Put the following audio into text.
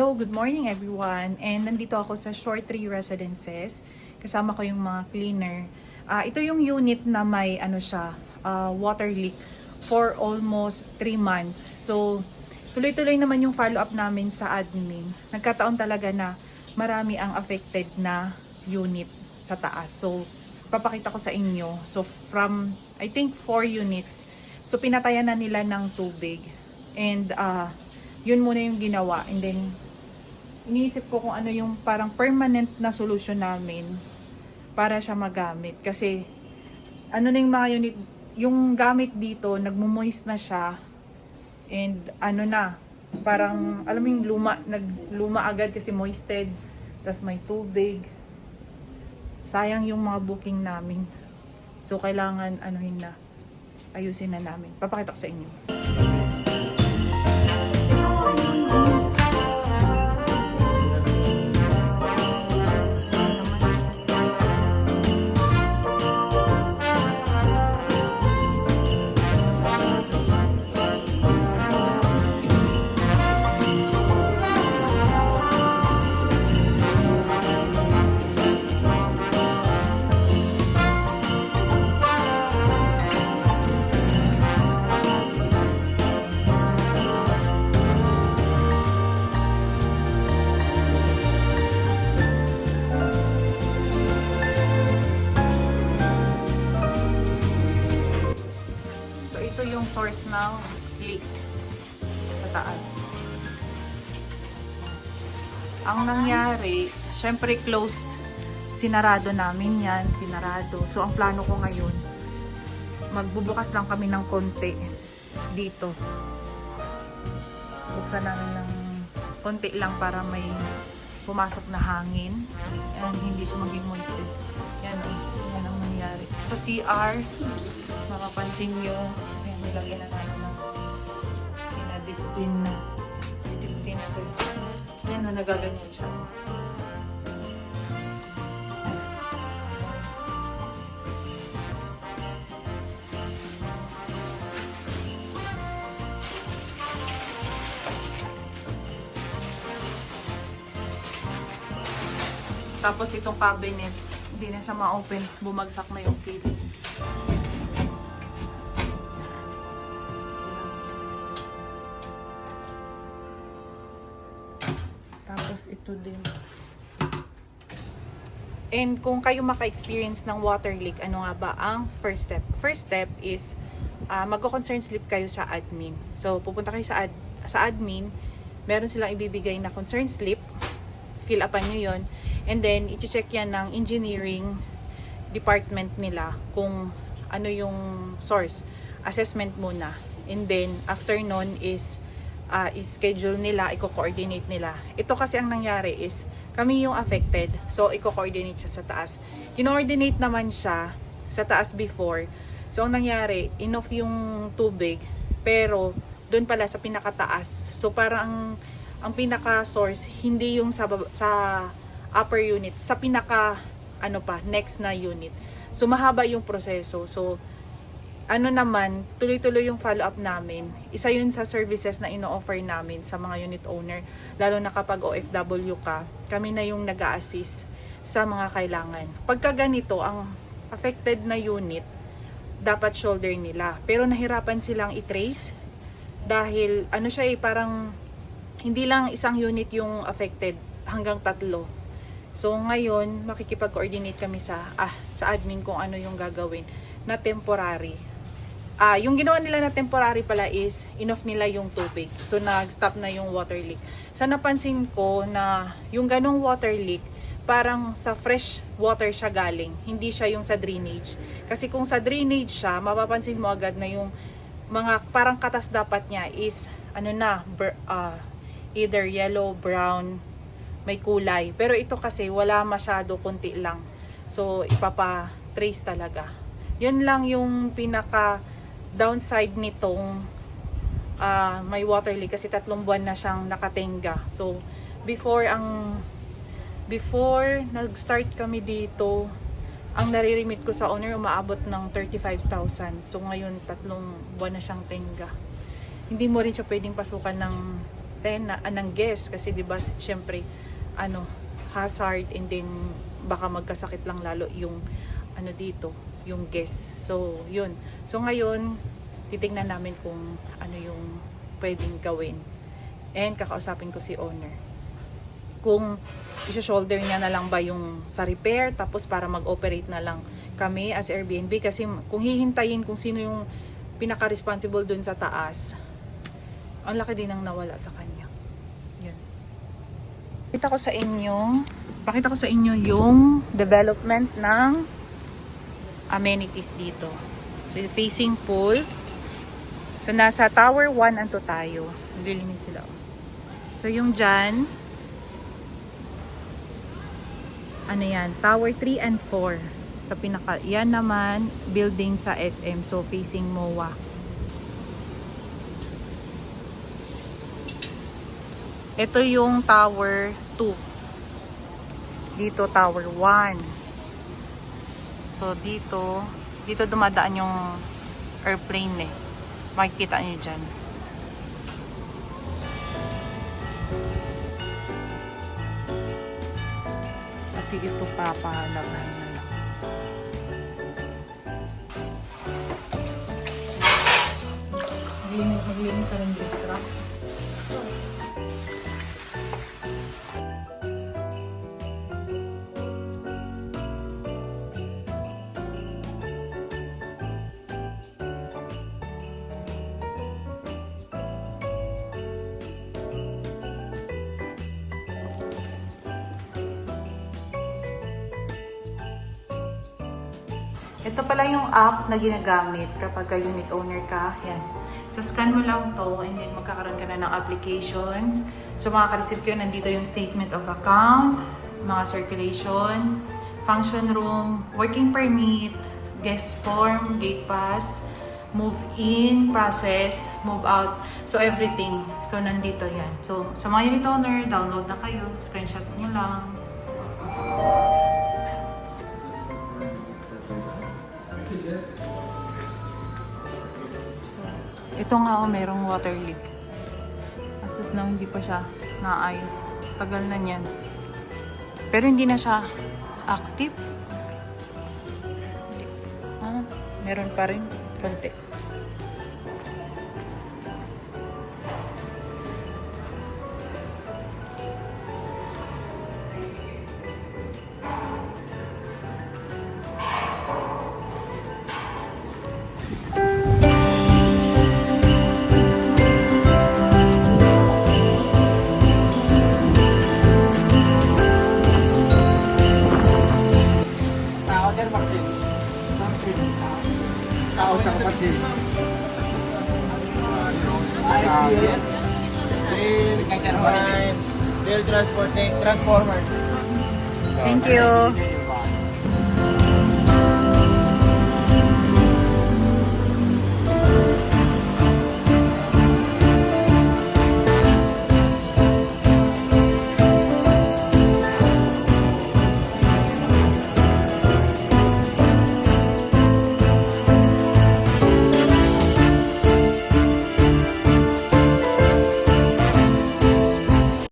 Hello, good morning everyone. And nandito ako sa Shore Tree Residences. Kasama ko yung mga cleaner. Ito yung unit na may water leak for almost 3 months. So, tuloy-tuloy naman yung follow-up namin sa admin. Nagkataon talaga na marami ang affected na unit sa taas. So, papakita ko sa inyo. So, from, I think, 4 units. So, pinatayan na nila ng tubig. And, yun muna yung ginawa. And then, iniisip ko kung ano yung parang permanent na solution namin para siya magamit. Kasi, ano na yung mga unit, yung gamit dito, nagmumoist na siya. And, parang, alam mo yung nagluma agad kasi moisted. Tapos may tubig. Sayang yung mga booking namin. So, kailangan, ayusin na namin. Papakita ko sa inyo. Ito yung source ng leak sa taas. Ang nangyari, syempre closed. Sinarado namin yan, sinarado. So, ang plano ko ngayon, magbubukas lang kami ng konti dito. Buksan namin ng konti lang para may pumasok na hangin and hindi siya maging moisted. Yan ang nangyari. Sa CR, mapapansin nyo, ayan, nilagyan na namin ng pinadipin na ito. Ayan, nagaganyan siya. Tapos itong cabinet, hindi na siya ma-open, bumagsak na yung ceiling. Tapos ito din. And kung kayo maka-experience ng water leak, ano nga ba ang first step? First step is magko-concern slip kayo sa admin. So pupunta kayo sa admin, meron silang ibibigay na concern slip, fill upan nyo yun, and then i-check yan ng engineering department nila kung ano yung source. Assessment muna. And then after nun is schedule nila, i-coordinate nila. Ito kasi ang nangyari is, kami yung affected, so i-coordinate siya sa taas. Kino-coordinate naman siya sa taas before. So ang nangyari, enough yung tubig, pero doon pala sa pinakataas. So parang ang pinaka-source, hindi yung sa upper unit, sa pinaka, next na unit. So mahaba yung proseso. So, tuloy-tuloy yung follow-up namin. Isa yun sa services na ino-offer namin sa mga unit owner. Lalo na kapag OFW ka, kami na yung nag-a-assist sa mga kailangan. Pagka ganito, ang affected na unit, dapat shoulder nila. Pero nahirapan silang i-trace dahil, parang hindi lang isang unit yung affected, hanggang 3. So, ngayon, makikipag-coordinate kami sa admin kung ano yung gagawin na temporary. Yung ginawa nila na temporary pala is enough nila yung tubig. So, nag-stop na yung water leak. Sa napansin ko na yung ganong water leak, parang sa fresh water siya galing. Hindi siya yung sa drainage. Kasi kung sa drainage siya, mapapansin mo agad na yung mga parang katas dapat niya is, either yellow, brown, may kulay. Pero ito kasi wala masyado, konti lang. So, ipapa-trace talaga. Yun lang yung pinaka downside nitong may water leak kasi 3 buwan na siyang nakatenga. So, before nag-start kami dito, ang nare-remit ko sa owner umaabot ng 35,000. So, ngayon 3 buwan na siyang tenga. Hindi mo rin siya pwedeng pasukan ng ng guest kasi 'di ba syempre ano hazard, and then baka magkasakit lang lalo yung ano dito, yung guest. So, yun. So, ngayon, titingnan namin kung ano yung pwedeng gawin. And kakausapin ko si owner. Kung i-shoulder niya na lang ba yung sa repair, tapos para mag-operate na lang kami as Airbnb. Kasi kung hihintayin kung sino yung pinaka-responsible dun sa taas, ang laki din ang nawala sa kanya. Yun. Pakita ko sa inyo yung development ng amenities dito. So, facing pool. So, nasa Tower 1 and 2 tayo. Naglilinis sila. So, yung dyan, ano yan? Tower 3 and 4. Sa pinaka, yan naman, building sa SM. So, facing MOA. Ito yung Tower 2. Dito, Tower 1. So, dito dumadaan yung airplane eh. Makikita nyo dyan. Pati ito papahalagan na lang. Maglinis sa rin distract. Ito pala yung app na ginagamit kapag unit owner ka. Yan. So, scan mo lang to and then magkakaroon ka na ng application. So, makaka-receive kayo. Nandito yung statement of account, mga circulation, function room, working permit, guest form, gate pass, move in, process, move out. So, everything. So, nandito yan. So, sa mga unit owner, download na kayo. Screenshot nyo lang. Ito nga merong water leak. As of now, hindi pa siya naayos. Tagal na niyan. Pero hindi na siya active. Meron pa rin. Konti. They'll transporting transformer. Thank you.